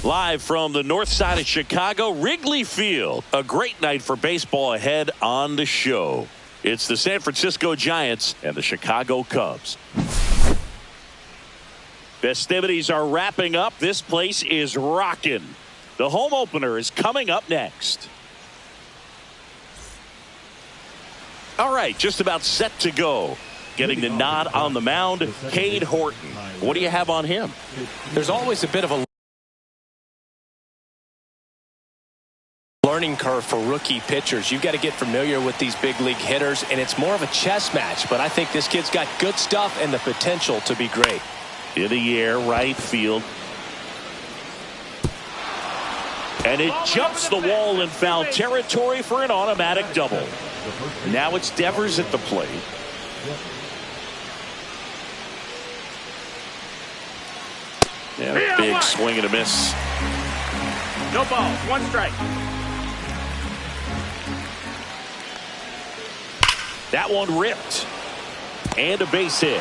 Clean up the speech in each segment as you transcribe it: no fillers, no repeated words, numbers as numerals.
Live from the north side of Chicago, Wrigley Field. A great night for baseball ahead on the show. It's the San Francisco Giants and the Chicago Cubs. Festivities are wrapping up. This place is rocking. The home opener is coming up next. All right, just about set to go. Getting the nod on the mound, Cade Horton. What do you have on him? There's always a bit of a learning curve for rookie pitchers. You've got to get familiar with these big league hitters, and it's more of a chess match, but I think this kid's got good stuff and the potential to be great. In the air, right field. And it jumps the wall in foul territory for an automatic double. Now it's Devers at the plate. And a big swing and a miss. No ball, one strike. That one ripped. And a base hit.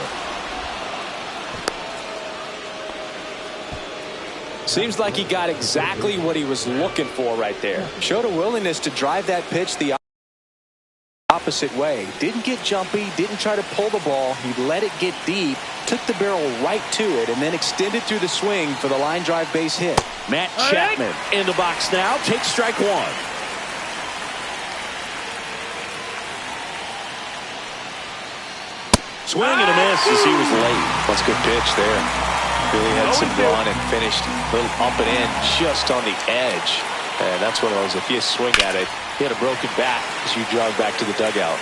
Seems like he got exactly what he was looking for right there. Showed a willingness to drive that pitch the opposite way. Didn't get jumpy, didn't try to pull the ball. He let it get deep, took the barrel right to it, and then extended through the swing for the line drive base hit. Matt Chapman in the box now. Takes strike one. Swing and a miss as he was late. That's a good pitch there. Really had some run and finished a little up and in just on the edge. And that's one of those, if you swing at it, he had a broken bat as you jog back to the dugout.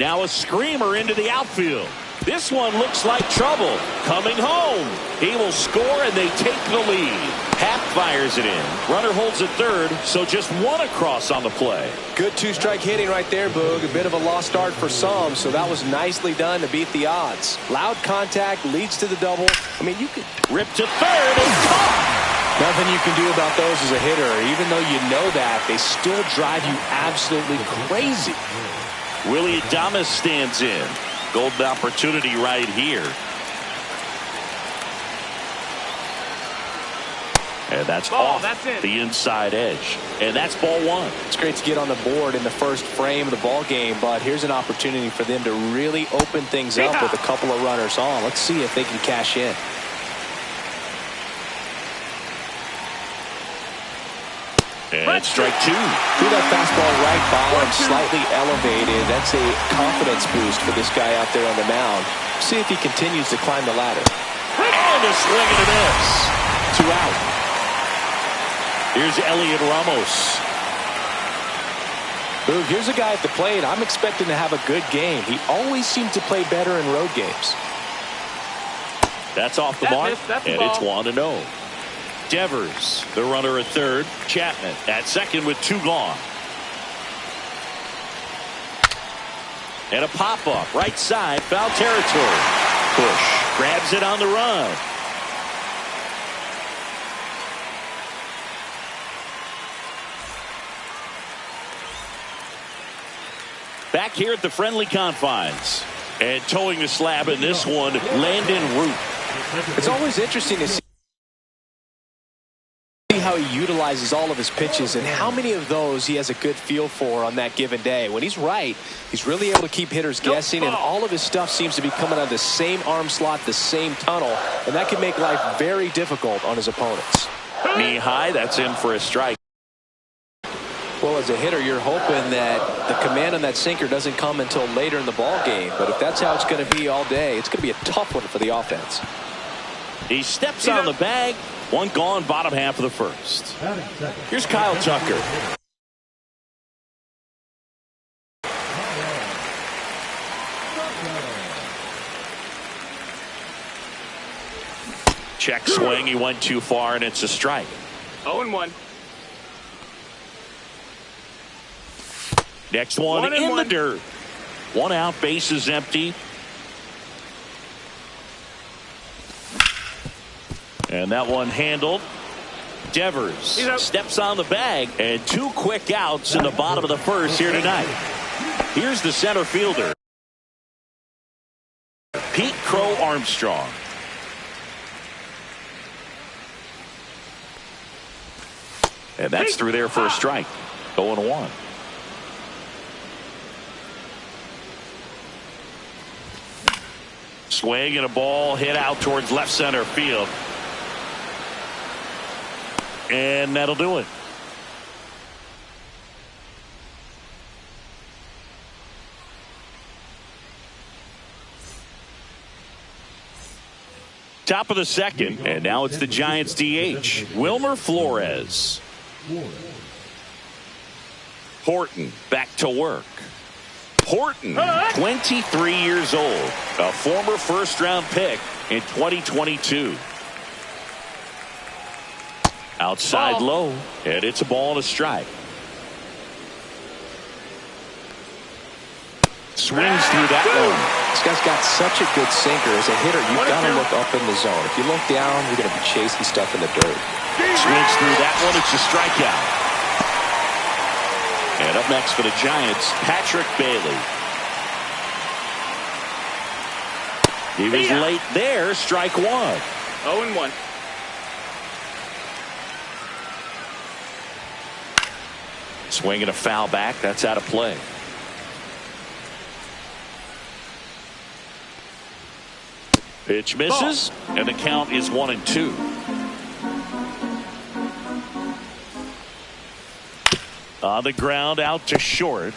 Now a screamer into the outfield. This one looks like trouble. Coming home. He will score and they take the lead. Happ fires it in. Runner holds at third, so just one across on the play. Good two-strike hitting right there, Boog. A bit of a lost start for some, so that was nicely done to beat the odds. Loud contact leads to the double. I mean, you could rip to third and caught. Nothing you can do about those as a hitter. Even though you know that, they still drive you absolutely crazy. Willie Adames stands in. Golden opportunity right here. And that's off the inside edge. And that's ball one. It's great to get on the board in the first frame of the ball game, but here's an opportunity for them to really open things up with a couple of runners on. Let's see if they can cash in. And strike two. Threw that fastball right by him, slightly elevated. That's a confidence boost for this guy out there on the mound. See if he continues to climb the ladder. And a swing and a miss. 2 out. Here's Elliot Ramos. Boog, here's a guy at the plate. I'm expecting to have a good game. He always seems to play better in road games. That's off the mark, and it's 1-0. Devers, the runner at third. Chapman at second with 2 gone. And a pop-up right side, foul territory. Bush grabs it on the run. Back here at the friendly confines. And towing the slab in this one, Landon Root. It's always interesting to see how he utilizes all of his pitches and how many of those he has a good feel for on that given day. When he's right, he's really able to keep hitters guessing, and all of his stuff seems to be coming out of the same arm slot, the same tunnel, and that can make life very difficult on his opponents. Knee high, that's in for a strike. Well, as a hitter, you're hoping that the command on that sinker doesn't come until later in the ball game. But if that's how it's going to be all day, it's going to be a tough one for the offense. He steps on the bag. One gone, bottom half of the first. Here's Kyle Tucker. Check swing. He went too far, and it's a strike. 0-1. Next one in the dirt. One out, bases empty. And that one handled. Devers steps on the bag, and 2 quick outs in the bottom of the first here tonight. Here's the center fielder, Pete Crow Armstrong. And that's through there for a strike. 0-1. Swing and a ball hit out towards left center field. And that'll do it. Top of the second, and now it's the Giants DH, Wilmer Flores. Horton back to work. Horton, 23 years old, a former first-round pick in 2022. Outside low, and it's a ball and a strike. Swings through that one. This guy's got such a good sinker. As a hitter, you've got to look up in the zone. If you look down, you're going to be chasing stuff in the dirt. Swings through that one. It's a strikeout. And up next for the Giants, Patrick Bailey. He was late there. Strike one. 0-1. Swinging a foul back. That's out of play. Pitch misses, and the count is 1-2. On the ground, out to short.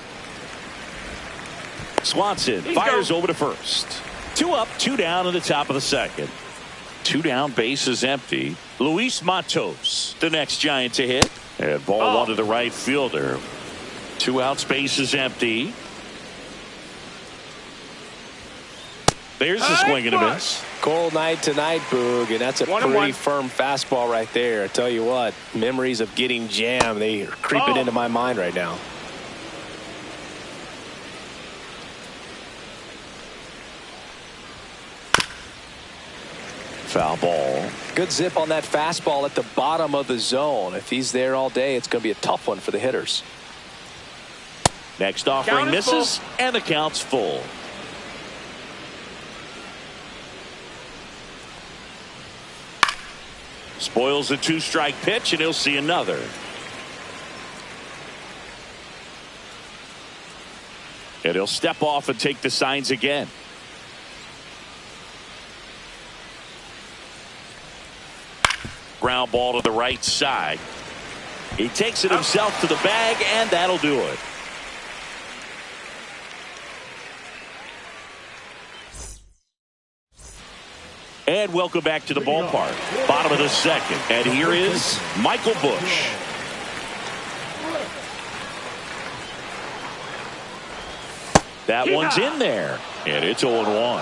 Swanson fires over to first. 2 up, 2 down in the top of the second. 2 down, bases empty. Luis Matos, the next Giant to hit. And ball 1 to the right fielder. 2 outs, bases empty. There's the swing and a miss. Cold night tonight, Boog, and that's a pretty firm fastball right there. I tell you what, memories of getting jammed, they are creeping into my mind right now. Foul ball. Good zip on that fastball at the bottom of the zone. If he's there all day, it's going to be a tough one for the hitters. Next offering misses, and the count's full. Spoils a 2-strike pitch, and he'll see another. And he'll step off and take the signs again. Ground ball to the right side. He takes it himself to the bag, and that'll do it. And welcome back to the ballpark. Bottom of the second. And here is Michael Busch. That one's in there. And it's 0-1.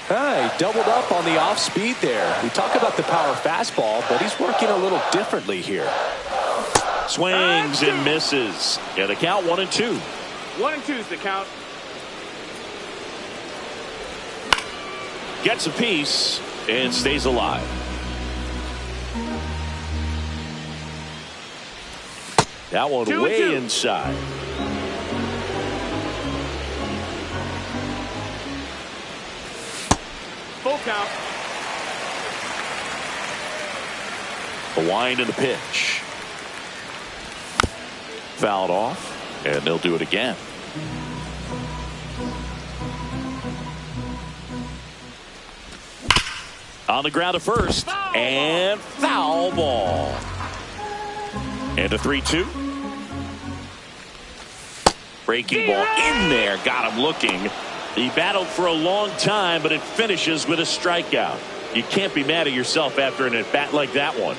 He doubled up on the off speed there. We talk about the power fastball, but he's working a little differently here. Swings and misses. Yeah, the count 1-2. 1-2 is the count. Gets a piece and stays alive. That one way inside. Full count. The wind and the pitch. Fouled off, and they'll do it again. On the ground to first. And foul ball. And a 3-2. Breaking ball in there. Got him looking. He battled for a long time, but it finishes with a strikeout. You can't be mad at yourself after an at-bat like that one.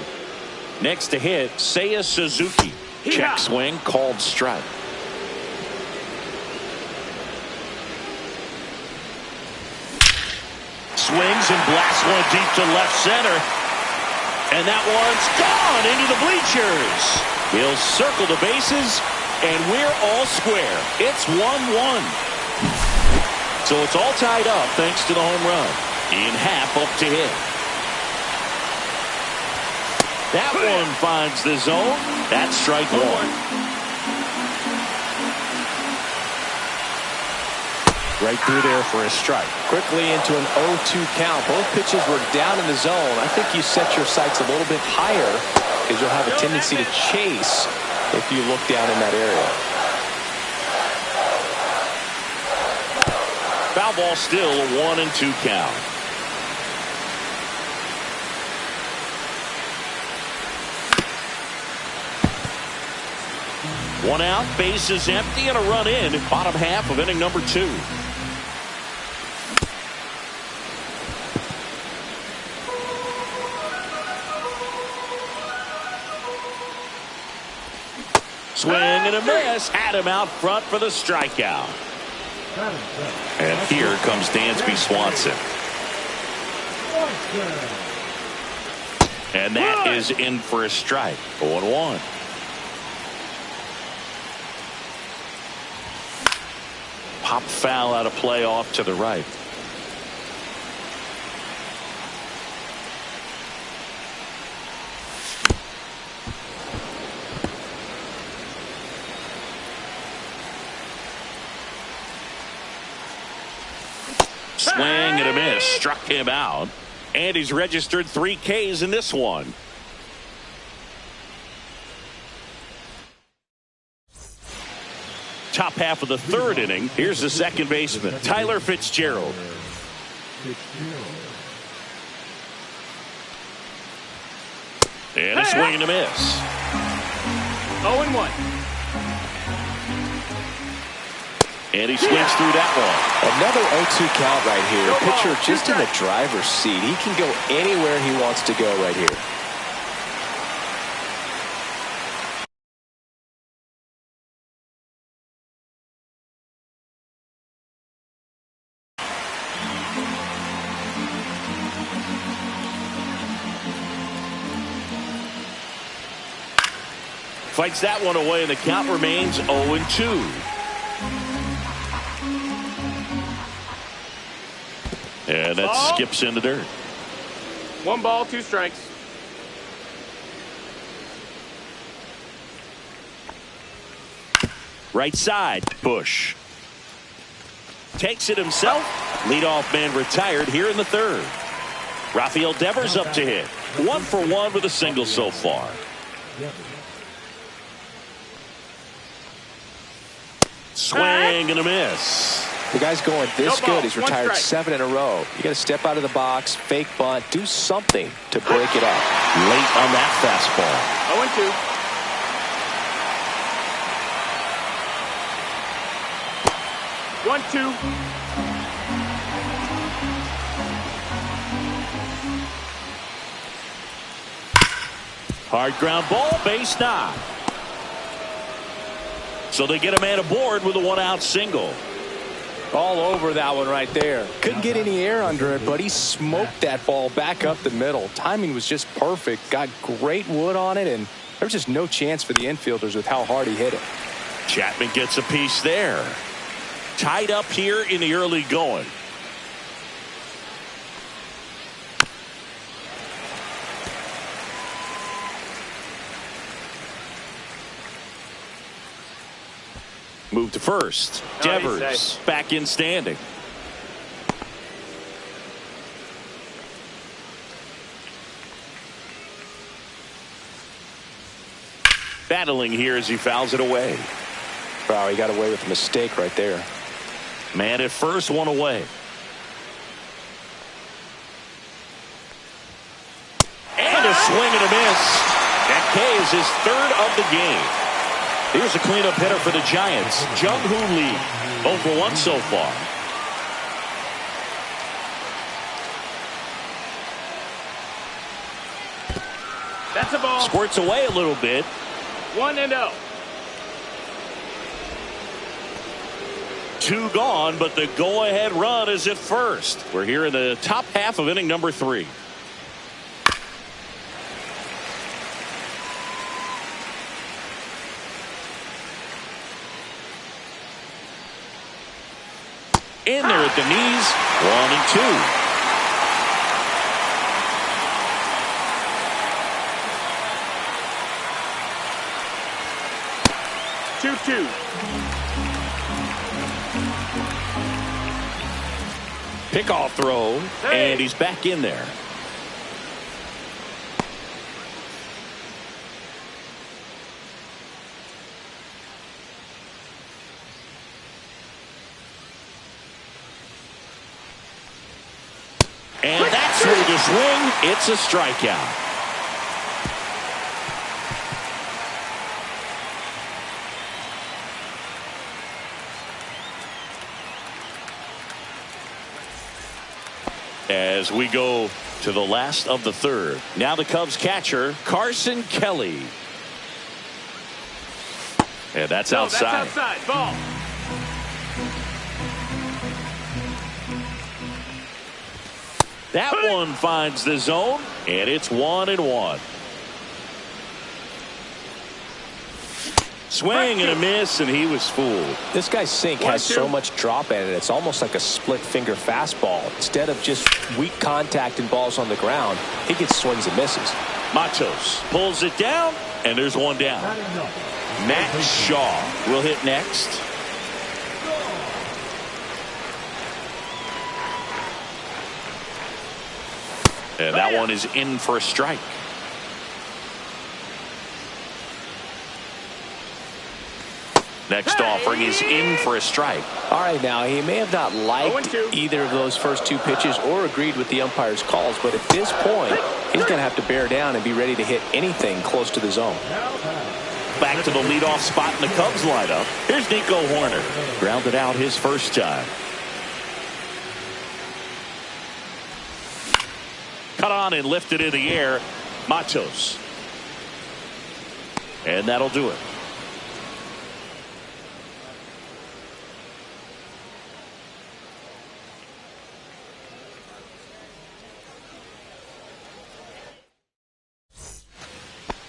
Next to hit, Seiya Suzuki. Check swing, called strike. Swings and blasts one deep to left center. And that one's gone into the bleachers. He'll circle the bases, and we're all square. It's 1-1. So it's all tied up thanks to the home run. In half up to hit. That one finds the zone. That's strike one. Right through there for a strike. Quickly into an 0-2 count. Both pitches were down in the zone. I think you set your sights a little bit higher because you'll have a tendency to chase if you look down in that area. Foul ball still a 1-2 count. One out, bases empty, and a run in. Bottom half of inning number 2. Swing and a miss. Had him out front for the strikeout. And here comes Dansby Swanson. And that is in for a strike. 0-1. Pop foul out of play off to the right. Swing and a miss. Struck him out. And he's registered 3 Ks in this one. Top half of the 3rd inning. Here's the second baseman, Tyler Fitzgerald. And a swing and a miss. 0-1. And he swings through that one. Another 0-2 count right here. Pitcher just in the driver's seat. He can go anywhere he wants to go right here. Fights that one away, and the count remains 0-2. And that skips in the dirt. 1 ball, 2 strikes. Right side, push. Takes it himself. Leadoff man retired here in the 3rd. Rafael Devers up to hit. 1 for 1 with a single so far. Swing and a miss. The guy's going this good. He's retired 7 in a row. You got to step out of the box, fake bunt, do something to break it up. Late on that fastball. 0-2. 1-2. Hard ground ball, base knock. So they get a man aboard with a 1-out single. All over that one right there. Couldn't get any air under it, but he smoked that ball back up the middle. Timing was just perfect. Got great wood on it, and there's just no chance for the infielders with how hard he hit it. Chapman gets a piece there. Tied up here in the early going. Move to first. Devers back in standing. Battling here as he fouls it away. Wow, he got away with a mistake right there. Man at first, 1 away. is his third of the game. Here's a cleanup hitter for the Giants, Jung-Hoo Lee. 0 for 1 so far. That's a ball. Squirts away a little bit. 1-0. 2 gone, but the go-ahead run is at first. We're here in the top half of inning number 3. In there at the knees, 1 and 2. 2-2. Pickoff throw, Hey. and he's back in there. And that's through the swing. It's a strikeout. As we go to the last of the third. Now the Cubs catcher, Carson Kelly. And that's outside. That's outside. Ball. That one finds the zone, and it's 1-1. Swing and a miss, and he was fooled. This guy's sink has so much drop at it. It's almost like a split finger fastball. Instead of just weak contact and balls on the ground, he gets swings and misses. Matos pulls it down, and there's one down. Matt Shaw will hit next. And that one is in for a strike. Next offering is in for a strike. All right, now, he may have not liked 0-2. either of those first 2 pitches or agreed with the umpire's calls, but at this point, he's going to have to bear down and be ready to hit anything close to the zone. Back to the leadoff spot in the Cubs lineup. Here's Nico Horner. Grounded out his first time. Cut on and lifted in the air. Matos. And that'll do it.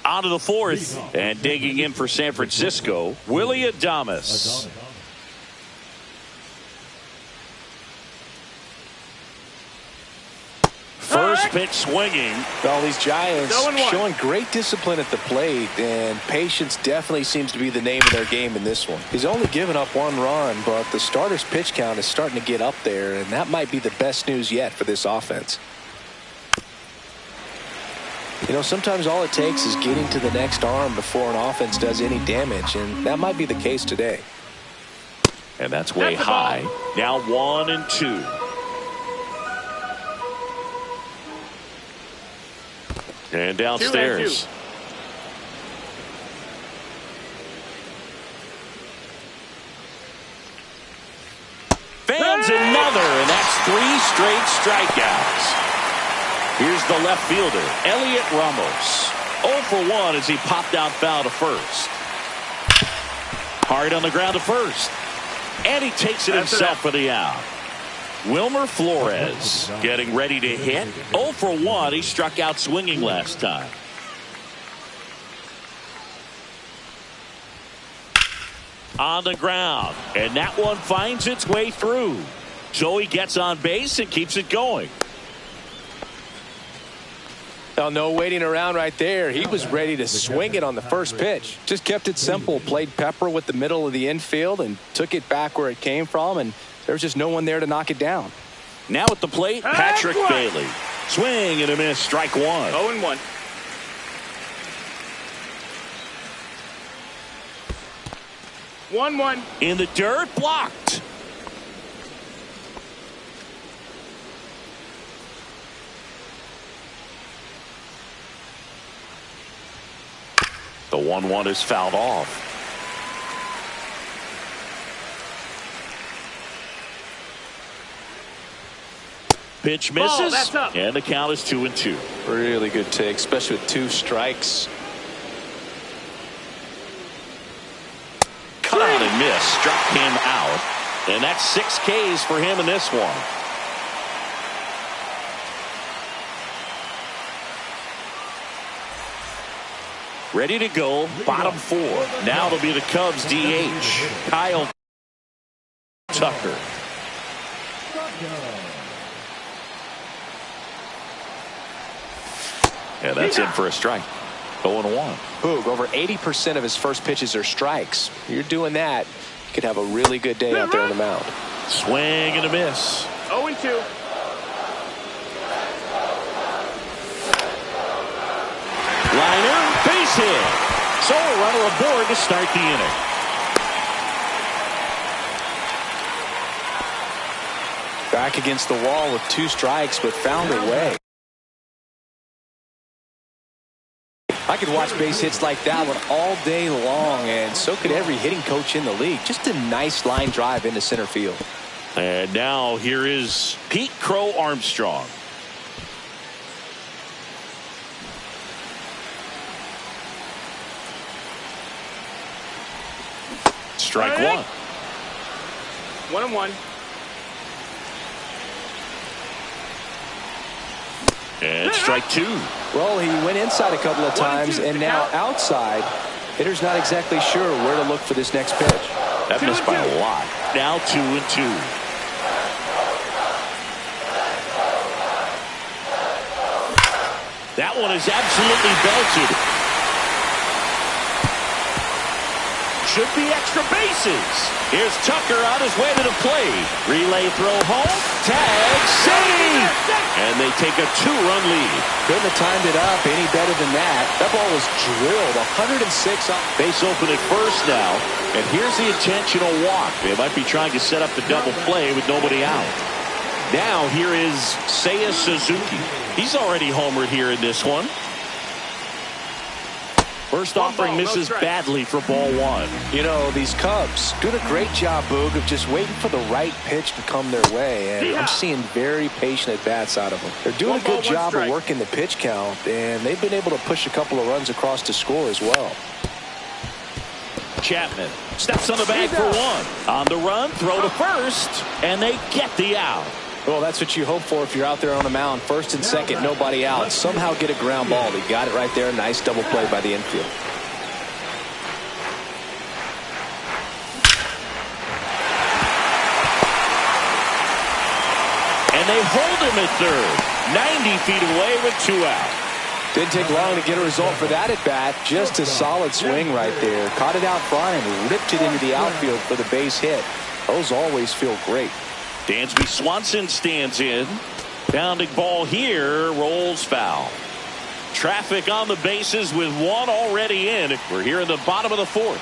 On to the fourth, and digging in for San Francisco, Willie Adames. First pitch swinging. Well, these Giants 0-1. showing great discipline at the plate, and patience definitely seems to be the name of their game in this one. He's only given up 1 run, but the starter's pitch count is starting to get up there, and that might be the best news yet for this offense. You know, sometimes all it takes is getting to the next arm before an offense does any damage, and that might be the case today. And that's way high. Now 1 and 2. And downstairs. 2-2. Fans another, and that's 3 straight strikeouts. Here's the left fielder, Elliot Ramos. 0 for 1 as he popped out foul to first. Hard on the ground to first. And he takes it himself for the out. Wilmer Flores getting ready to hit. 0 for 1. He struck out swinging last time. On the ground. And that one finds its way through. So he gets on base and keeps it going. Oh, no waiting around right there. He was ready to swing it on the first pitch. Just kept it simple. Played pepper with the middle of the infield and took it back where it came from, and there was just no one there to knock it down. Now at the plate, Patrick Bailey. Swing and a miss, strike 1. 0-1. 1-1. In the dirt, blocked. 1-1 is fouled off. Pitch misses, that's up. and the count is 2-2. Really good take, especially with 2 strikes. Cut out and miss, struck him out, and that's 6 Ks for him in this one. Ready to go, bottom 4. Now it'll be the Cubs DH, Kyle Tucker. And that's in for a strike. 0-1. Boog, over 80% of his first pitches are strikes. You're doing that, you could have a really good day out there on the mound. Swing and a miss. 0-2. Liner, base hit. So a runner aboard to start the inning. Back against the wall with 2 strikes, but found a way. I could watch base hits like that one all day long, and so could every hitting coach in the league. Just a nice line drive into center field. And now here is Pete Crow Armstrong. Strike 1. 1-1. And strike 2. Well, he went inside a couple of times, and now outside. Hitter's not exactly sure where to look for this next pitch. That missed by a lot. Now 2-2. That one is absolutely belted. Should be extra bases. Here's Tucker on his way to the plate. Relay throw home. Tag. Save. And they take a 2-run lead. Couldn't have timed it up any better than that. That ball was drilled 106 off. Base open at first now. And here's the intentional walk. They might be trying to set up the double play with nobody out. Now here is Seiya Suzuki. He's already homered here in this one. First offering misses badly for ball 1. You know, these Cubs doing a great job, Boog, of just waiting for the right pitch to come their way. And I'm seeing very patient at-bats out of them. They're doing a good job of working the pitch count, and they've been able to push a couple of runs across to score as well. Chapman steps on the bag for 1. On the run, throw to first, and they get the out. Well, that's what you hope for if you're out there on the mound. First and second, nobody out. Somehow get a ground ball. He got it right there. Nice double play by the infield. And they hold him at third. 90 feet away with 2 out. Didn't take long to get a result for that at bat. Just a solid swing right there. Caught it out front and ripped it into the outfield for the base hit. Those always feel great. Dansby Swanson stands in. Pounding ball here, rolls foul. Traffic on the bases with 1 already in. We're here in the bottom of the 4th.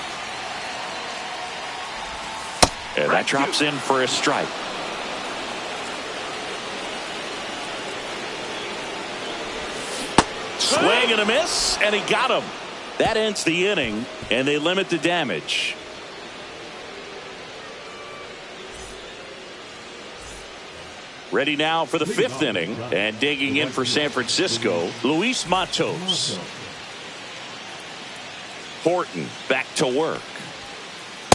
And that drops in for a strike. Swing and a miss, and he got him. That ends the inning, and they limit the damage. Ready now for the 5th inning, and digging in for San Francisco, Luis Matos. Horton back to work.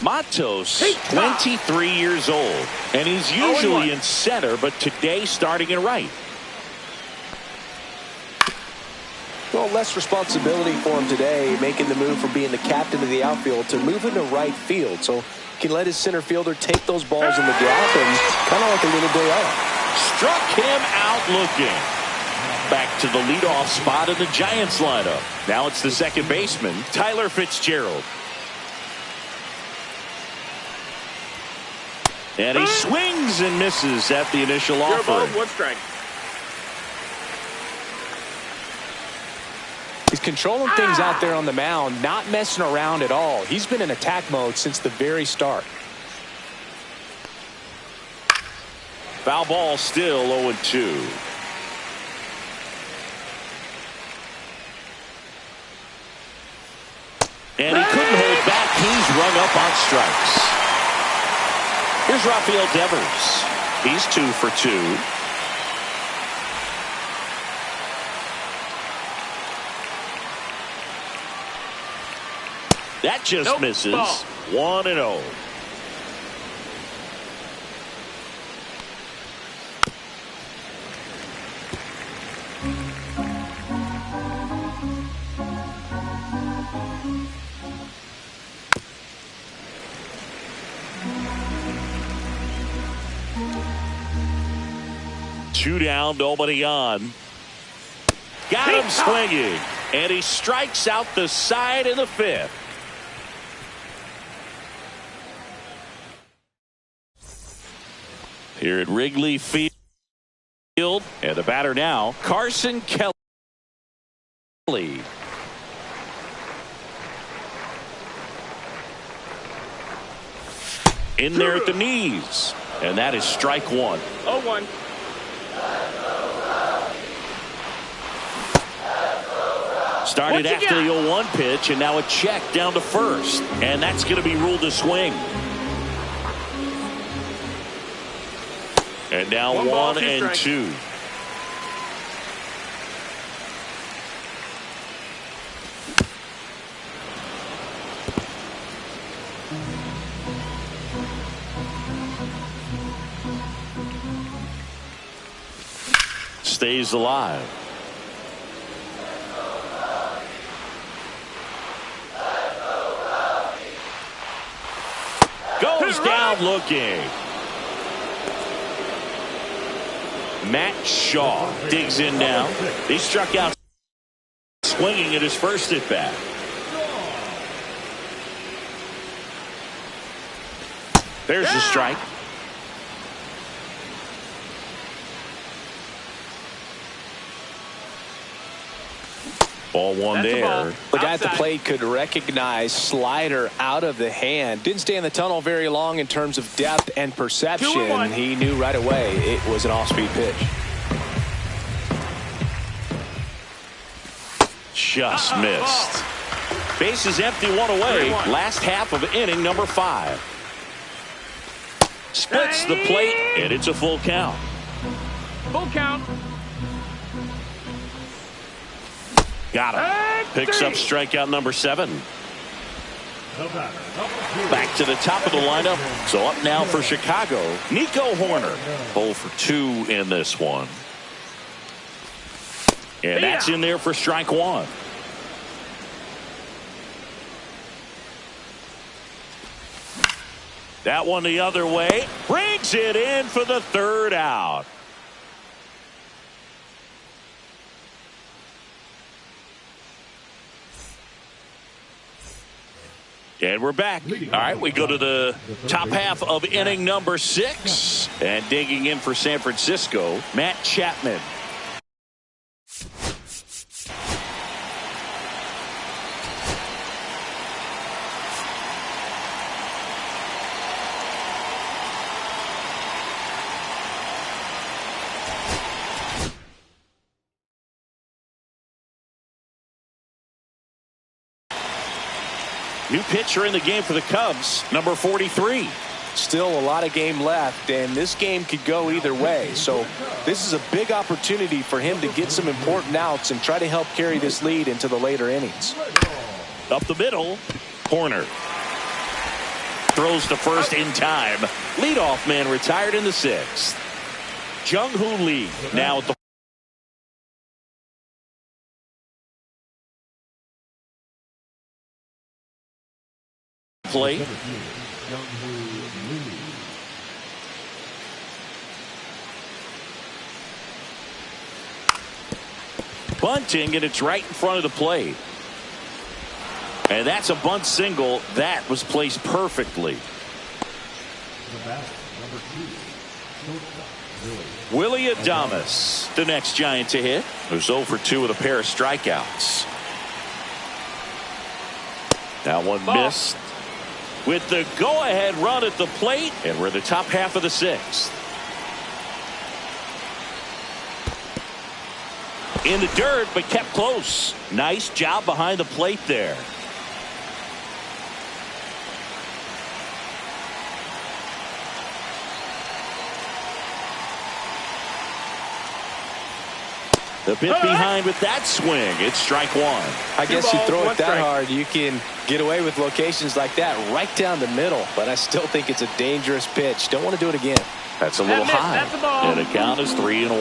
Matos, 23 years old, and he's usually in center, but today starting in right. Well, less responsibility for him today, making the move from being the captain of the outfield to moving to right field. So he can let his center fielder take those balls in the gap and kind of like a little day off. Struck him out looking. Back to the leadoff spot in the Giants lineup. Now it's the second baseman, Tyler Fitzgerald. And he swings and misses at the initial offering. 1 strike. He's controlling things out there on the mound, not messing around at all. He's been in attack mode since the very start. Foul ball, still 0-2. And he couldn't hold back. He's rung up on strikes. Here's Rafael Devers. He's 2 for 2. That just misses. Ball. 1-0. Two down, nobody on. Got him swinging. And he strikes out the side in the 5th. Here at Wrigley Field. And the batter now, Carson Kelly. In there at the knees. And that is strike 1. 0-1. Started after the 0-1 pitch, and now a check down to first. And that's going to be ruled a swing. And now 1 and 2. Stays alive. Goes down looking. Matt Shaw digs in now. He struck out swinging at his first at bat. There's the strike. Ball 1 there. The guy at the plate could recognize slider out of the hand. Didn't stay in the tunnel very long in terms of depth and perception. He knew right away it was an off-speed pitch. Just missed. Base is empty, 1 away. Last half of inning number 5. Splits the plate, and it's a full count. Full count. Got him. Picks up strikeout number 7. Back to the top of the lineup. So up now for Chicago, Nico Horner. 0 for 2 in this one. And that's in there for strike 1. That one the other way. Brings it in for the 3rd out. And we're back. All right, we go to the top half of inning number 6. And digging in for San Francisco, Matt Chapman. New pitcher in the game for the Cubs, number 43. Still a lot of game left, and this game could go either way. So this is a big opportunity for him to get some important outs and try to help carry this lead into the later innings. Up the middle, Horner. Throws to first in time. Leadoff man retired in the 6th. Jung-Hoo Lee now at the plate. Bunting, and it's right in front of the plate. And that's a bunt single that was placed perfectly. Willie Adames, the next Giant to hit, who's 0 for 2 with a pair of strikeouts. That one missed. With the go-ahead run at the plate, and we're in the top half of the 6th. In the dirt, but kept close. Nice job behind the plate there. The bit behind with that swing. It's strike one. I guess you throw it that strike. hard, you can get away with locations like that right down the middle. But I still think it's a dangerous pitch. Don't want to do it again. That's a little high. That's a ball. And the count is 3-1.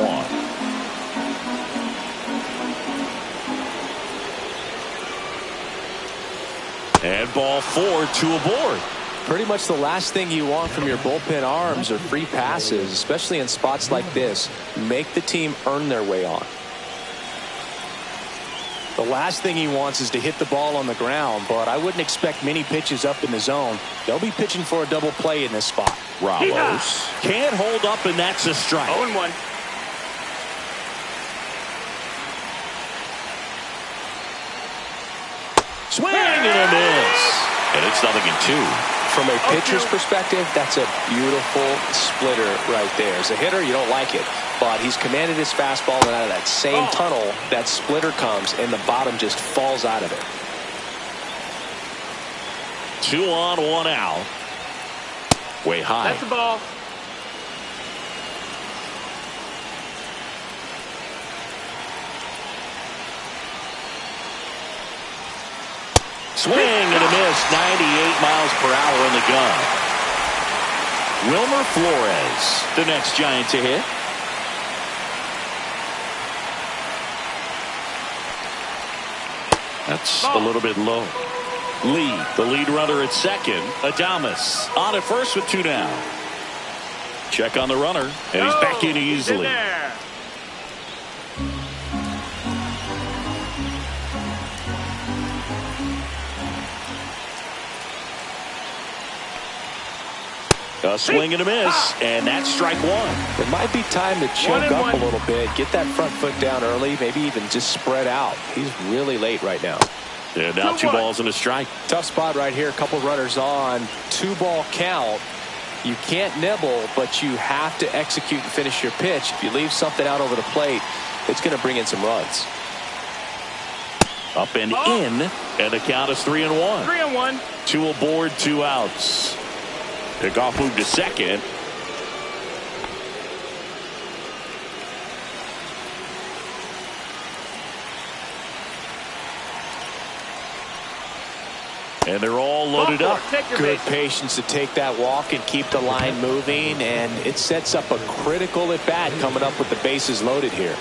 And ball 4, 2 aboard. Pretty much the last thing you want from your bullpen arms are free passes, especially in spots like this. Make the team earn their way on. The last thing he wants is to hit the ball on the ground, but I wouldn't expect many pitches up in the zone. They'll be pitching for a double play in this spot. Ramos can't hold up, and that's a strike. 0-1. Swing and a miss. And it's 0-2. From a pitcher's perspective, that's a beautiful splitter right there. As a hitter, you don't like it, but he's commanded his fastball, and out of that same tunnel, that splitter comes, and the bottom just falls out of it. 2 on, 1 out. Way high. That's the ball. Swing and a miss. 98 miles per hour in the gun. Wilmer Flores, the next Giant to hit. That's a little bit low. Lee, the lead runner at second. Adames on at first with 2 down. Check on the runner, and he's back in easily. There. A swing and a miss, and that's strike one. It might be time to choke up a little bit, get that front foot down early, maybe even just spread out. He's really late right now. And now 2 balls and a strike. Tough spot right here. A couple runners on. 2-ball count. You can't nibble, but you have to execute and finish your pitch. If you leave something out over the plate, it's going to bring in some runs. Up and in, and the count is 3-1. 3-1. 2 aboard, 2 outs. Pickoff move to second. And they're all loaded up. Good patience to take that walk and keep the line moving, and it sets up a critical at bat coming up with the bases loaded here.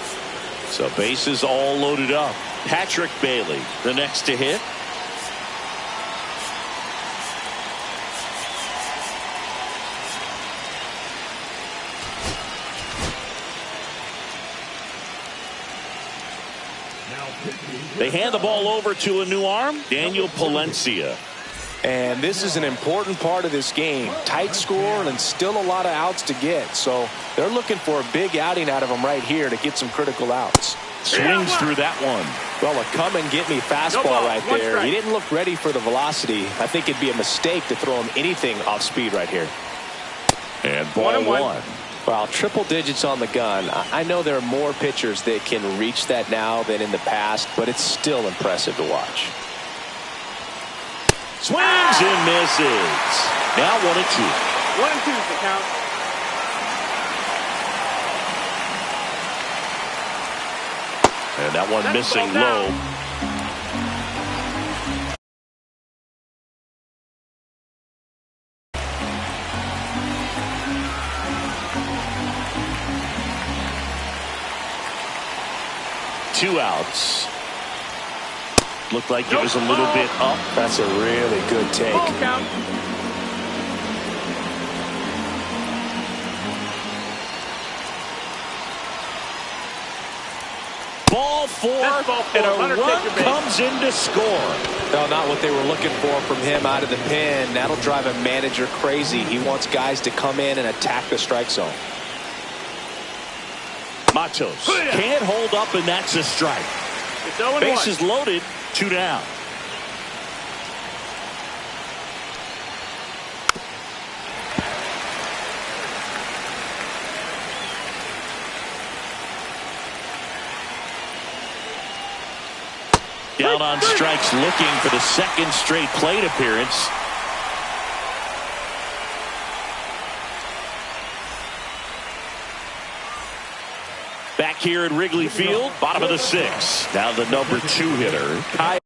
So bases all loaded up. Patrick Bailey, the next to hit. They hand the ball over to a new arm, Daniel Palencia. And this is an important part of this game. Tight score and still a lot of outs to get. So they're looking for a big outing out of him right here to get some critical outs. Swings through that one. Well, a come-and-get-me fastball right there. He didn't look ready for the velocity. I think it'd be a mistake to throw him anything off speed right here. And ball 1. Well, triple digits on the gun. I know there are more pitchers that can reach that now than in the past, but it's still impressive to watch. Swings and misses. Now 1-2. 1-2 is the count. And that one missing low. Two outs. Looked like it was a little bit up. That's a really good take. Ball count. Ball 4, and a run comes in to score. No, not what they were looking for from him out of the pen. That'll drive a manager crazy. He wants guys to come in and attack the strike zone. Matos can't hold up, and that's a strike. It's 0-1. Bases loaded, 2 down. Down on strikes, looking for the second straight plate appearance. Back here at Wrigley Field, bottom of the sixth. Now the number 2 hitter, Kyle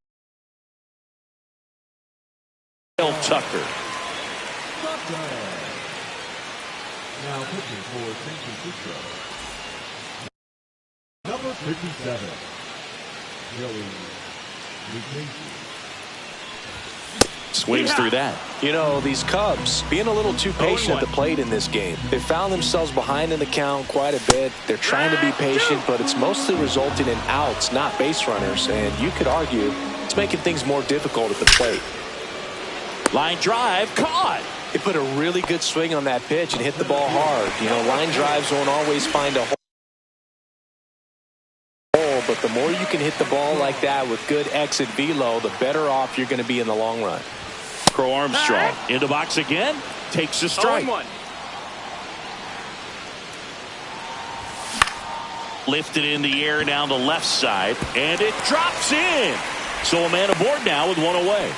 Tucker. Now pitching for San Francisco, number 57, Joey Lucchesi. Swings through that. You know, these Cubs being a little too patient at the plate in this game. They found themselves behind in the count quite a bit. They're trying to be patient, but it's mostly resulting in outs, not base runners. And you could argue it's making things more difficult at the plate. Line drive, caught. He put a really good swing on that pitch and hit the ball hard. You know, line drives won't always find a hole, but the more you can hit the ball like that with good exit velo, the better off you're going to be in the long run. Crow Armstrong into box again, takes a strike. 0-1. Lifted in the air down the left side, and it drops in. So a man aboard now with one away.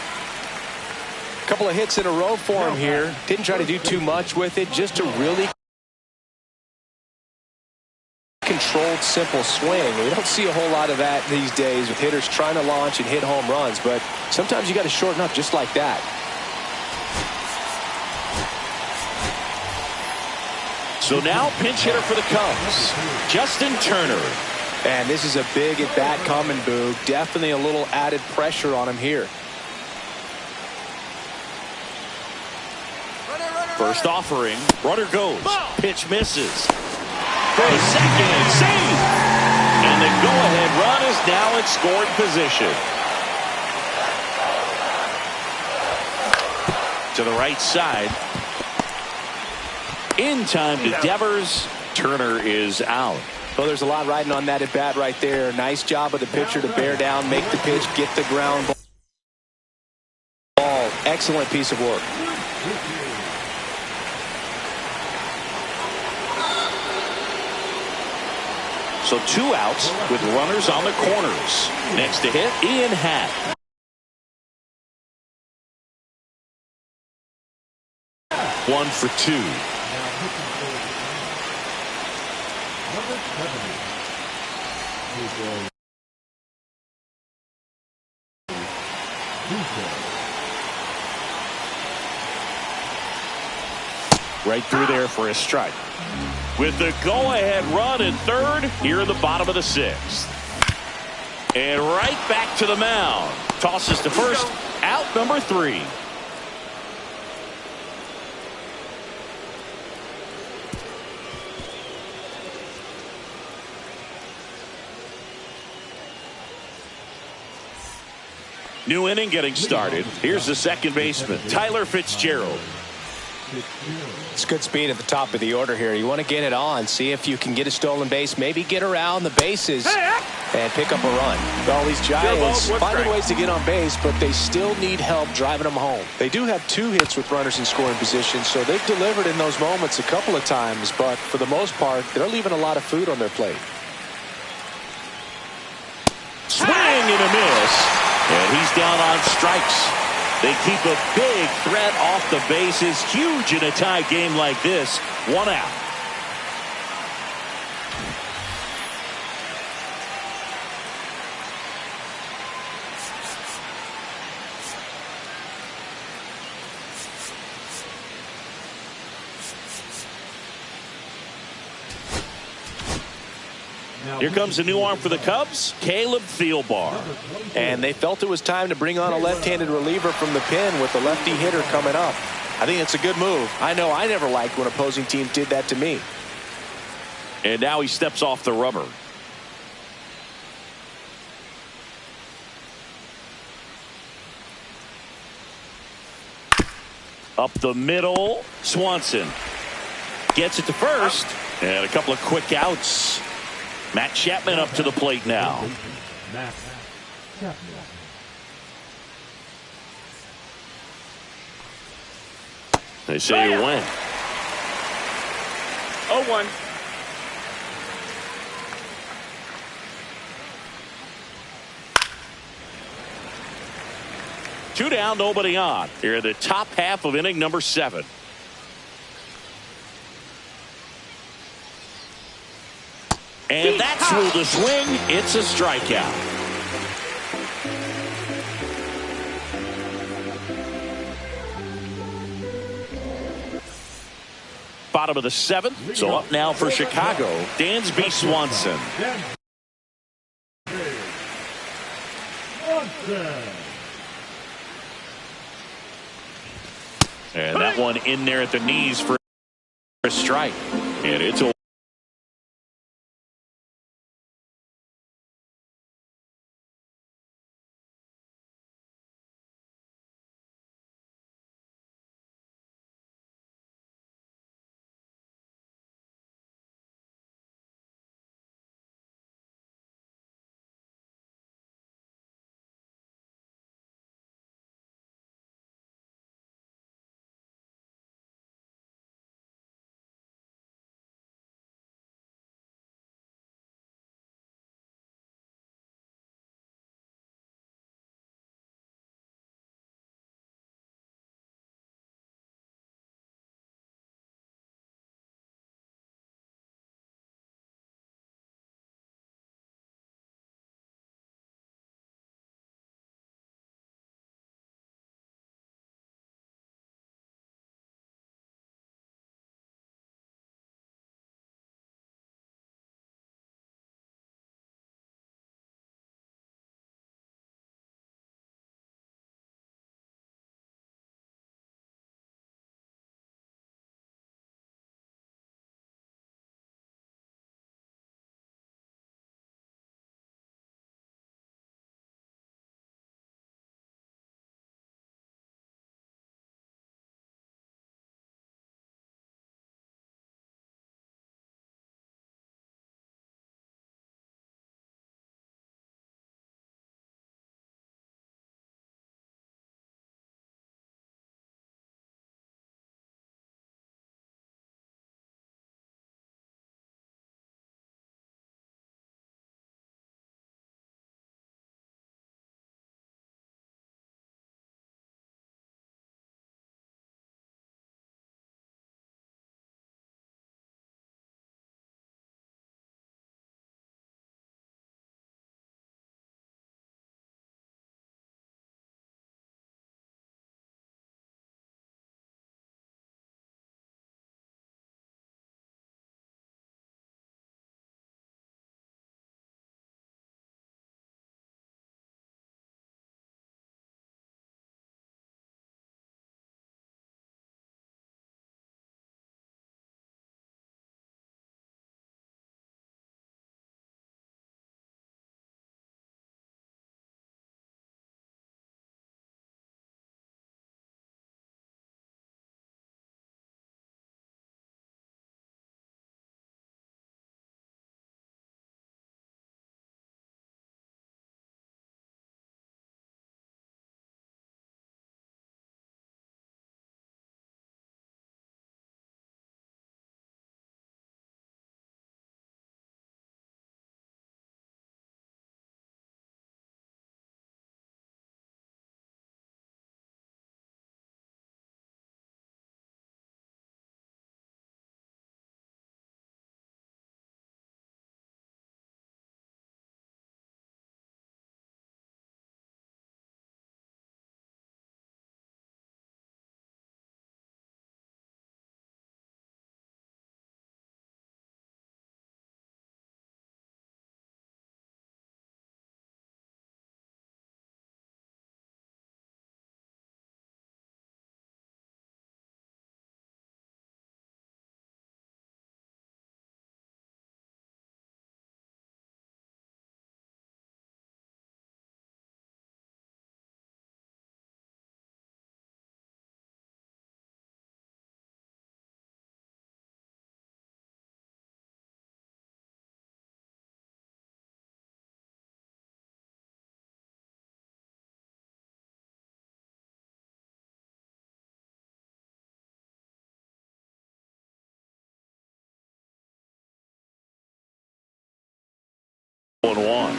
Couple of hits in a row for him here. Didn't try to do too much with it, just a really controlled, simple swing. We don't see a whole lot of that these days with hitters trying to launch and hit home runs, but sometimes you got to shorten up just like that. So now pinch hitter for the Cubs, Justin Turner. And this is a big at bat coming, Boog. Definitely a little added pressure on him here. First offering, runner goes, pitch misses. Throws second and safe. And the go-ahead run is now in scoring position. To the right side. In time to Devers. Turner is out. Well, there's a lot riding on that at bat right there. Nice job of the pitcher to bear down, make the pitch, get the ground ball. Excellent piece of work. So 2 outs with runners on the corners. Next to hit, Ian Happ. 1 for 2. Number 70. Right through there for a strike. With the go-ahead run at third here in the bottom of the sixth. And right back to the mound. Tosses to first, out number 3. New inning getting started. Here's the second baseman, Tyler Fitzgerald. It's good speed at the top of the order here. You want to get it on, see if you can get a stolen base, maybe get around the bases and pick up a run. All these Giants finding ways to get on base, but they still need help driving them home. They do have 2 hits with runners in scoring position, so they've delivered in those moments a couple of times, but for the most part, they're leaving a lot of food on their plate. Swing and a miss, and he's down on strikes. They keep a big threat off the bases. Huge in a tie game like this. 1 out. Here comes a new arm for the Cubs, Caleb Thielbar. And they felt it was time to bring on a left-handed reliever from the pen with the lefty hitter coming up. I think it's a good move. I know I never liked when opposing teams did that to me. And now he steps off the rubber. Up the middle, Swanson gets it to first, and a couple of quick outs. Matt Chapman up to the plate now. They say you win. 0-1. Two down, nobody on. Here in the top half of inning number 7. And that's ruled a swing. It's a strikeout. Bottom of the seventh. So up now for Chicago, Dansby Swanson. And that one in there at the knees for a strike. And it's a one.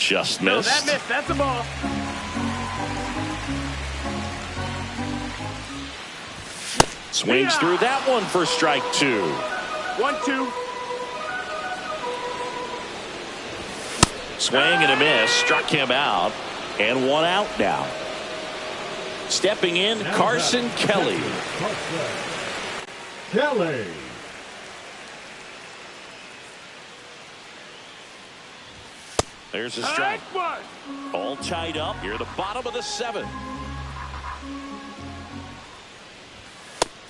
Just No, missed. that missed. That's a ball. Swings through that one for strike 2. 1-2. Swing and a miss. Struck him out. And 1 out now. Stepping in, Carson Kelly. Kelly. There's a strike. All tied up. Here at the bottom of the 7th.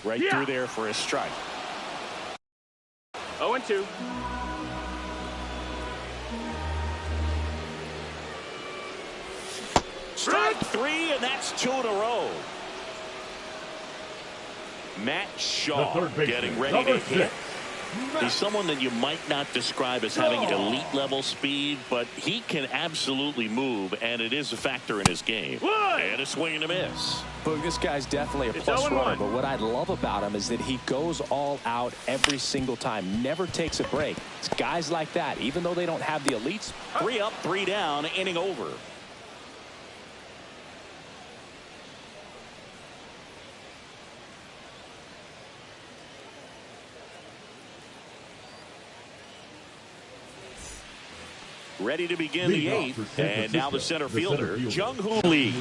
Right through there for a strike. 0-2. Strike 3, and that's 2 in a row. Matt Shaw getting ready to hit. He's someone that you might not describe as having elite level speed, but he can absolutely move, and it is a factor in his game. And a swing and a miss. Boog, this guy's definitely a plus runner, but what I love about him is that he goes all out every single time, never takes a break. It's guys like that, even though they don't have the elites. 3 up, 3 down, inning over. Ready to begin the 8th, and now the center fielder, Jung-Hoo Lee.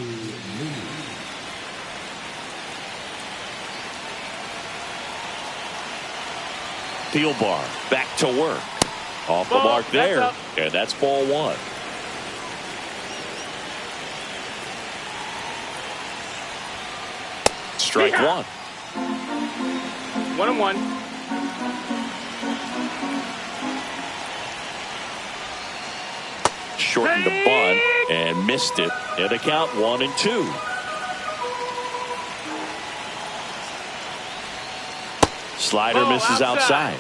Thielbar back to work. Off the mark there, and that's ball 1. Strike 1. 1-1. Shortened the bunt and missed it. And a count 1-2. Slider misses outside.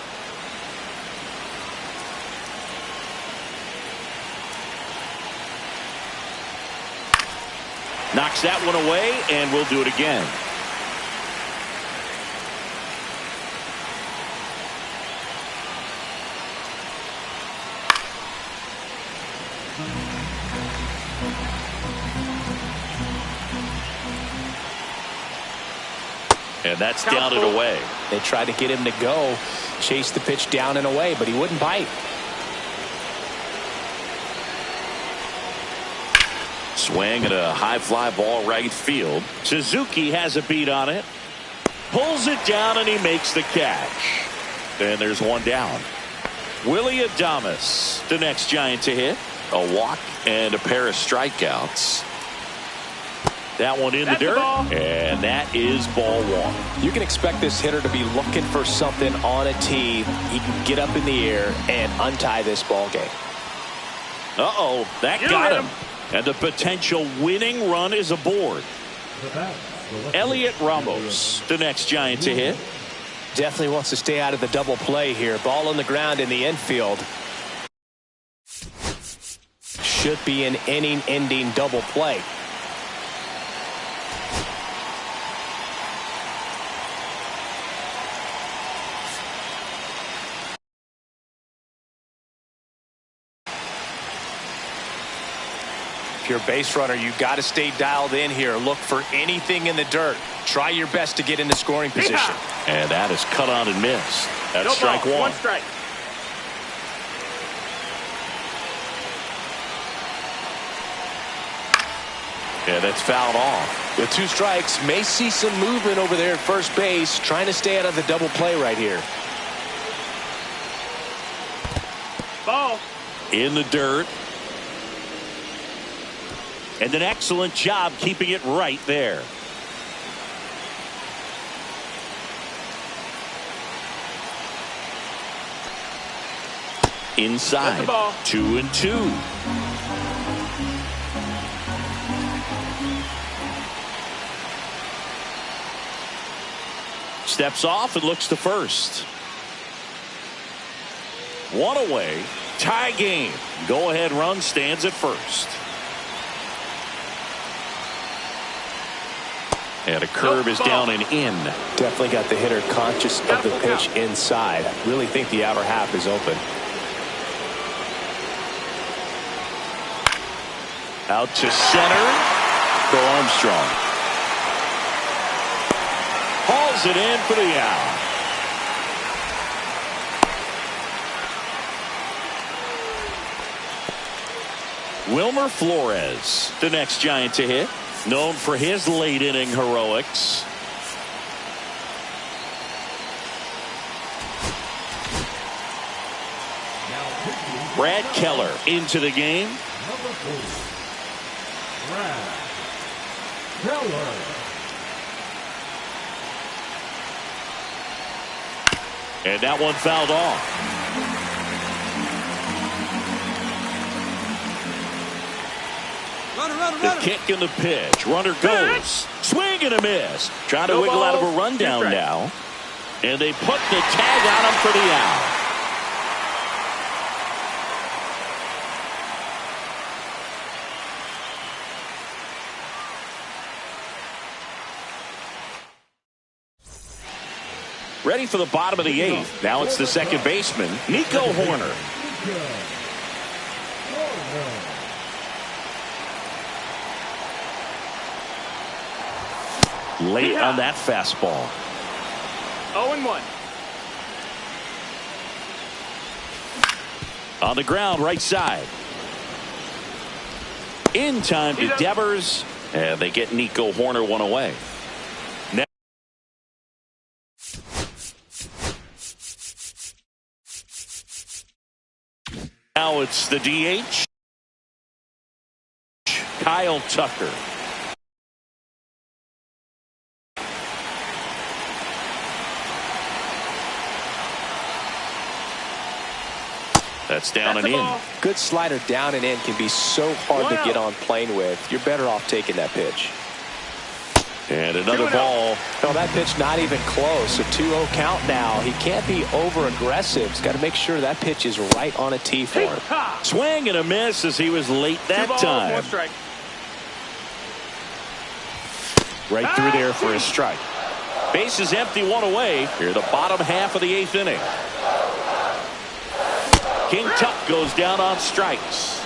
Knocks that one away, and we'll do it again. And that's down and away. They tried to get him to go, chase the pitch down and away, but he wouldn't bite. Swing at a high fly ball right field. Suzuki has a beat on it. Pulls it down, and he makes the catch. And there's 1 down. Willie Adames, the next Giant to hit. A walk and a pair of strikeouts. That one in the dirt, and that is ball 1. You can expect this hitter to be looking for something on a tee. He can get up in the air and untie this ball game. Uh-oh, that got him. And the potential winning run is aboard. Elliot Ramos, the next Giant to hit. Definitely wants to stay out of the double play here. Ball on the ground in the infield. Should be an inning-ending double play. If you're a base runner, you got to stay dialed in here. Look for anything in the dirt. Try your best to get into scoring position. And that is cut on and missed. That's strike 1. 1 strike. And that's fouled off. With 2 strikes, may see some movement over there at first base, trying to stay out of the double play right here. Ball. In the dirt. And an excellent job keeping it right there. Inside. 2-2. Steps off and looks to first. 1 away. Tie game. Go ahead run stands at first. And a curve is down and in. Definitely got the hitter conscious of the pitch inside. Really think the outer half is open. Out to center. Go Armstrong. Hauls it in for the out. Wilmer Flores, the next Giant to hit. Known for his late inning heroics. Brad Keller into the game. Number 4, Brad Keller. And that one fouled off. The kick and the pitch. Runner goes. Swing and a miss. Trying to wiggle out of a rundown now. And they put the tag on him for the out. Ready for the bottom of the 8th. Now it's the second baseman, Nico Horner. Late on that fastball. 0-1. On the ground, right side. In time to Devers. And they get Nico Horner one away. Now it's the DH. Kyle Tucker. That's down and in. Good slider down and in can be so hard to get on plane with. You're better off taking that pitch. And another ball. No, that pitch not even close. A 2-0 count now. He can't be over aggressive. He's got to make sure that pitch is right on a tee for him. Swing and a miss as he was late that time. Right through there for a strike. Base is empty, one away. Here the bottom half of the 8th inning. King Tuck goes down on strikes.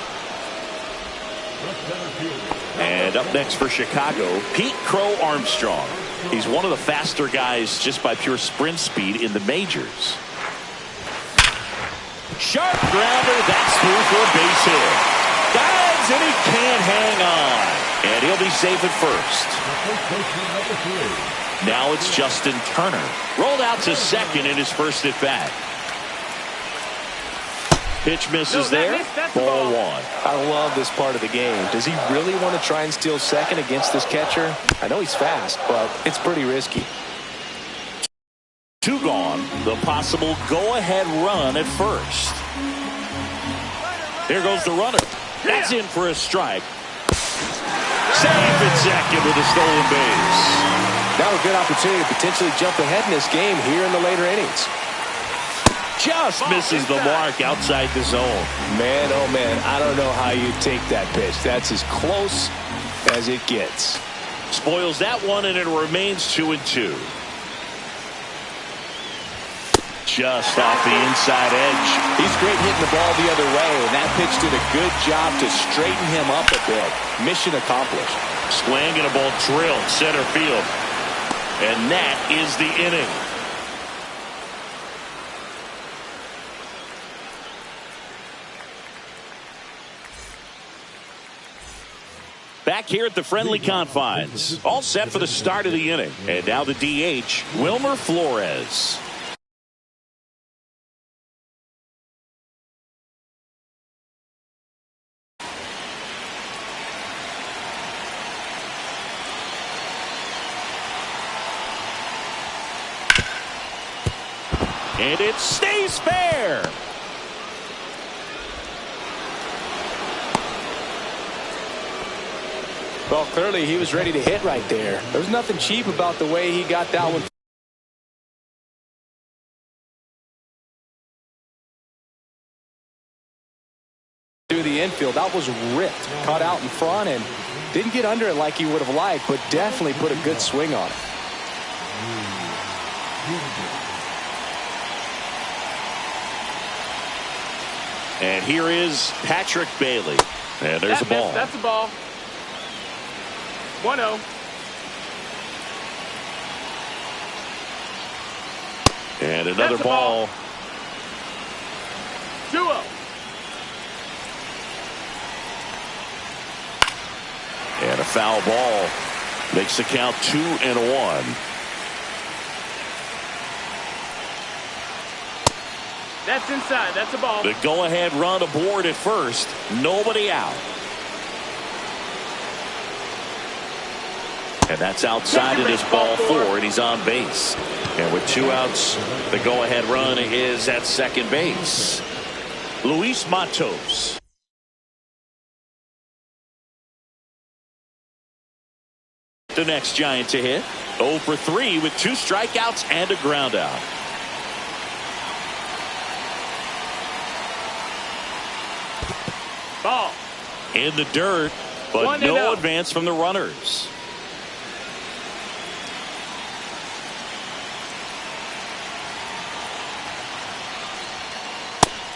And up next for Chicago, Pete Crow Armstrong. He's one of the faster guys just by pure sprint speed in the majors. Sharp grounder, that's through for a base hit. Dives and he can't hang on. And he'll be safe at first. Now it's Justin Turner. Rolled out to second in his first at bat. Pitch misses there. Ball 1. I love this part of the game. Does he really want to try and steal second against this catcher? I know he's fast, but it's pretty risky. 2 gone. The possible go-ahead run at first. Here goes the runner. That's in for a strike. Safe at second with a stolen base. Now a good opportunity to potentially jump ahead in this game here in the later innings. Just misses the mark outside the zone. Man, oh man, I don't know how you take that pitch. That's as close as it gets. Spoils that one, and it remains 2-2. Just off the inside edge. He's great hitting the ball the other way, and that pitch did a good job to straighten him up a bit. Mission accomplished. Swing and a ball drilled center field. And that is the inning. Back here at the friendly confines. All set for the start of the inning. And now the DH, Wilmer Flores. And it stays fair. Well, clearly he was ready to hit right there. There's nothing cheap about the way he got that one through the infield. That was ripped, caught out in front, and didn't get under it like he would have liked, but definitely put a good swing on it. And here is Patrick Bailey. And there's a ball. That's a ball. 1-0. And another ball. 2-0. And a foul ball. Makes the count 2-1. That's inside. That's a ball. The go-ahead run aboard at first. Nobody out. And that's outside of this ball 4, and he's on base. And with 2 outs, the go-ahead run is at second base. Luis Matos. The next Giant to hit. 0 for 3 with 2 strikeouts and a ground out. Ball. In the dirt, but no advance from the runners.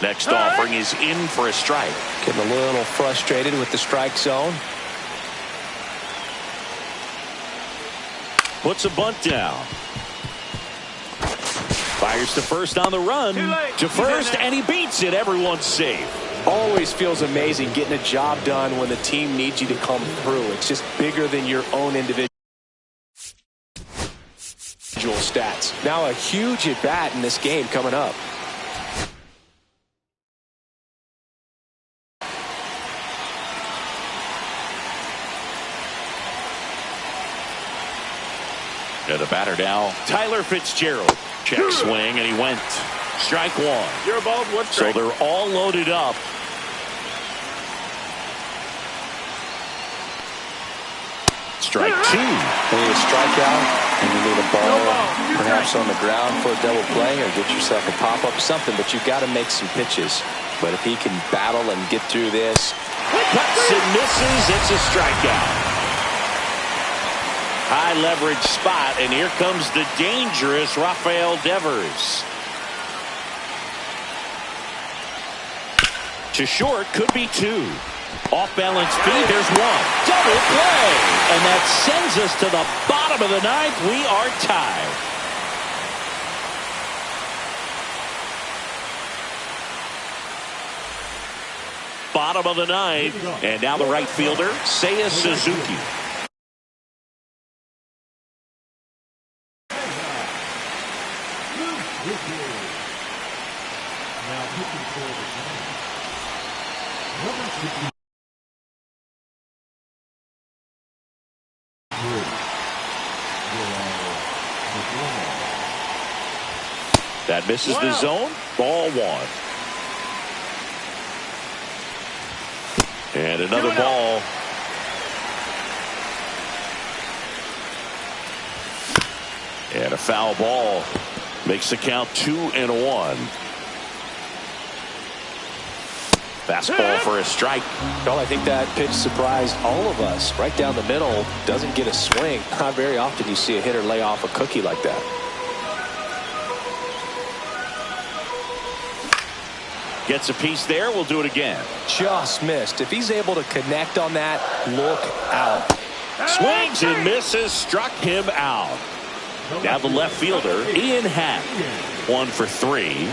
Next offering is in for a strike. Getting a little frustrated with the strike zone. Puts a bunt down. Fires to first on the run. To first, and he beats it. Everyone's safe. Always feels amazing getting a job done when the team needs you to come through. It's just bigger than your own individual stats. Now a huge at bat in this game coming up. And the batter now, Tyler Fitzgerald. Check swing, and he went. Strike 1. You're above. What's strike? So they're all loaded up. Strike 2. You need a strikeout, and you need a ball, perhaps on the ground for a double play, or get yourself a pop-up, something, but you've got to make some pitches. But if he can battle and get through this. Cuts and misses. It's a strikeout. High leverage spot, and here comes the dangerous Rafael Devers. To short, could be 2. Off balance feed, there's 1. Double play, and that sends us to the bottom of the 9th. We are tied. Bottom of the 9th, and now the right fielder, Seiya Suzuki. Now pitching for the Giants. Number 60. That misses the zone. Ball 1. And another ball. And a foul ball. Makes the count 2-1. Fastball for a strike. Well, I think that pitch surprised all of us. Right down the middle, doesn't get a swing. Not very often you see a hitter lay off a cookie like that. Gets a piece there. We'll do it again. Just missed. If he's able to connect on that, look out. Swings and misses. Struck him out. Now the left fielder, Ian Happ. 1 for 3.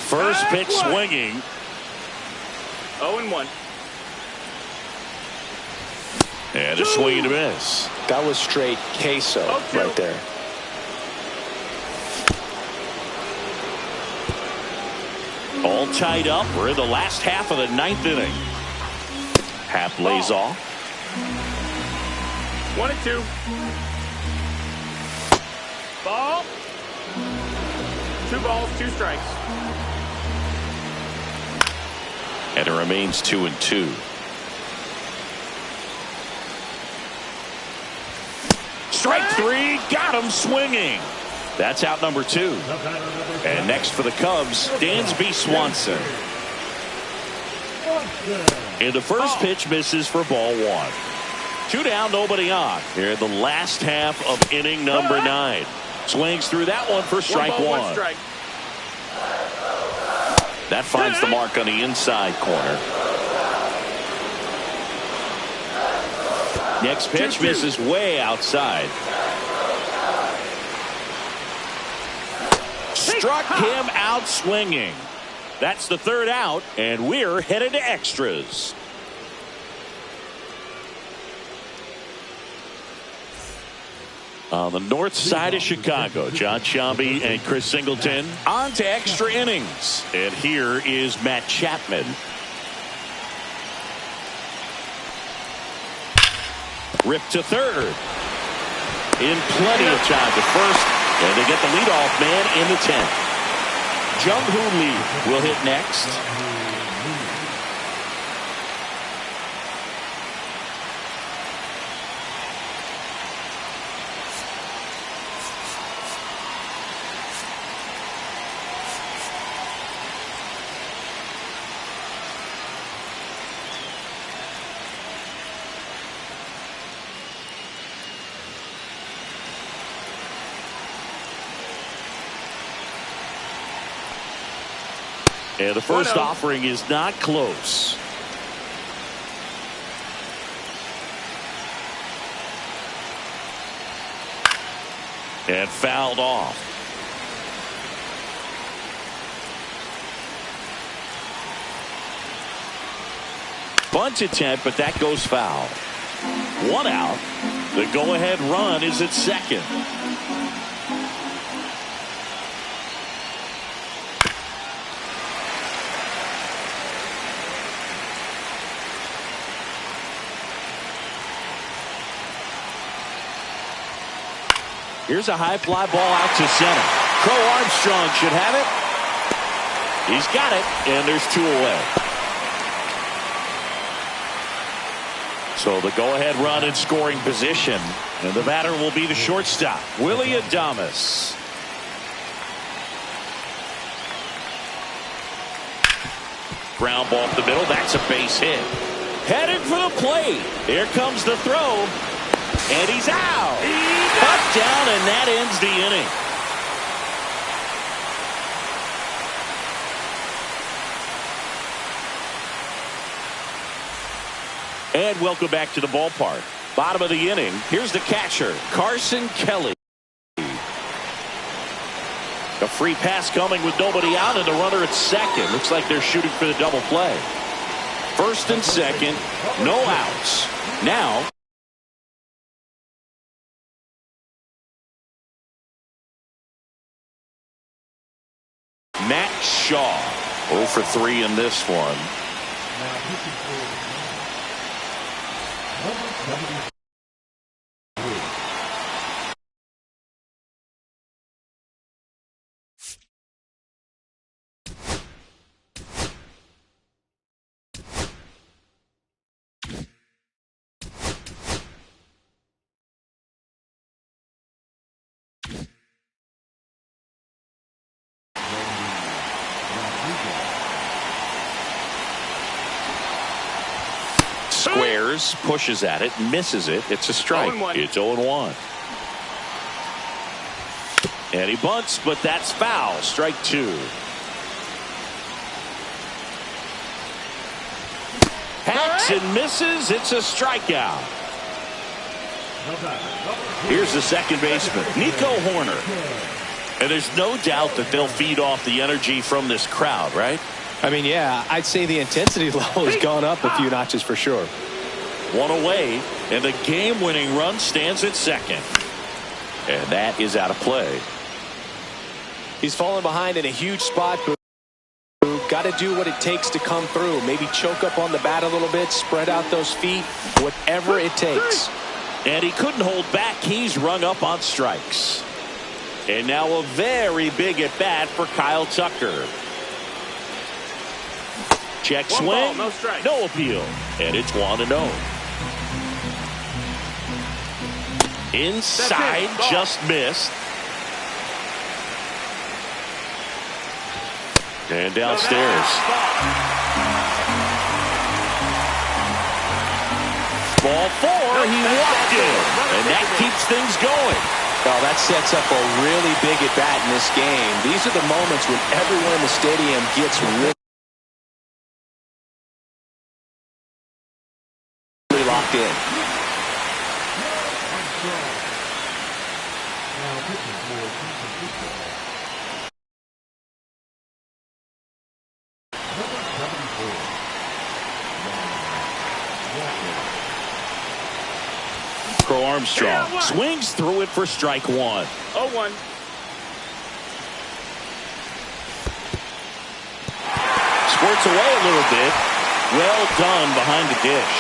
First pitch swinging. 0-1. And a swing and a miss. That was straight queso right there. All tied up. We're in the last half of the 9th inning. Happ lays off. 1-2. Ball. 2 balls, 2 strikes. And it remains 2-2. Strike 3. Got him swinging. That's out number 2. And next for the Cubs, Dansby Swanson. In the first pitch, misses for ball 1. Two down, nobody on. Here in the last half of inning number 9. Swings through that one for strike one. One strike. That finds the mark on the inside corner. Next pitch misses way outside. Struck him out swinging. That's the third out, and we're headed to extras. On the north side of Chicago, John Sciambi and Chris Singleton on to extra innings. And here is Matt Chapman. Ripped to third. In plenty of time to first. And they get the leadoff man in the 10th. Jung-Hoo Lee will hit next. And the first offering is not close. And fouled off. Bunt attempt, but that goes foul. One out. The go-ahead run is at second. Here's a high fly ball out to center. Crow Armstrong should have it. He's got it, and there's 2 away. So the go-ahead run in scoring position, and the batter will be the shortstop, Willie Adames. Ground ball up the middle. That's a base hit. Headed for the plate. Here comes the throw. And he's out. Cut down, and that ends the inning. And welcome back to the ballpark. Bottom of the inning. Here's the catcher, Carson Kelly. A free pass coming with nobody out, and the runner at second. Looks like they're shooting for the double play. First and second, no outs. Now Matt Shaw, 0 for 3 in this one. Squares, pushes at it, misses it. It's a strike. It's 0-1. And he bunts, but that's foul. Strike 2. Hacks and misses. It's a strikeout. Here's the second baseman, Nico Horner. And there's no doubt that they'll feed off the energy from this crowd, right? I mean, yeah, I'd say the intensity level has gone up a few notches for sure. One away, and the game-winning run stands at second. And that is out of play. He's fallen behind in a huge spot. Got to do what it takes to come through. Maybe choke up on the bat a little bit, spread out those feet, whatever it takes. And he couldn't hold back. He's rung up on strikes. And now a very big at-bat for Kyle Tucker. Check swing, ball, no strike. No appeal, and it's 1-0. Inside, just missed. And downstairs. Ball 4, he walked in, and that keeps things going. Well, that sets up a really big at-bat in this game. These are the moments when everyone in the stadium gets really locked in. Now pitching for C2C. Number 74. Crow Armstrong swings through it for strike 1. 0-1. Squirts away a little bit. Well done behind the dish.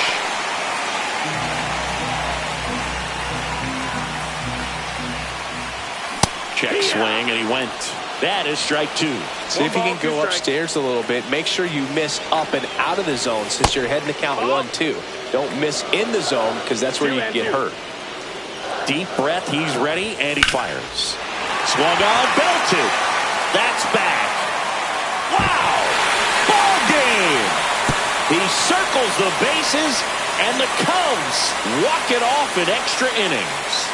Check swing, and he went. That is strike 2. See if you can go upstairs a little bit. Make sure you miss up and out of the zone since you're heading to count 1-2. Don't miss in the zone because that's where you can get hurt. Deep breath, he's ready, and he fires. Swung on, belted. That's back. Wow! Ball game! He circles the bases, and the Cubs walk it off in extra innings.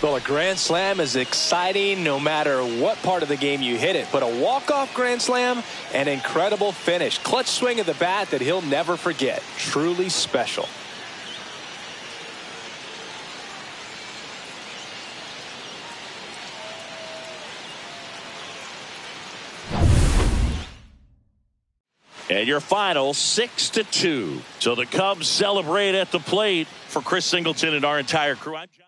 Well, a grand slam is exciting no matter what part of the game you hit it. But a walk-off grand slam, an incredible finish. Clutch swing of the bat that he'll never forget. Truly special. And your final 6-2. So the Cubs celebrate at the plate. For Chris Singleton and our entire crew, I'm John.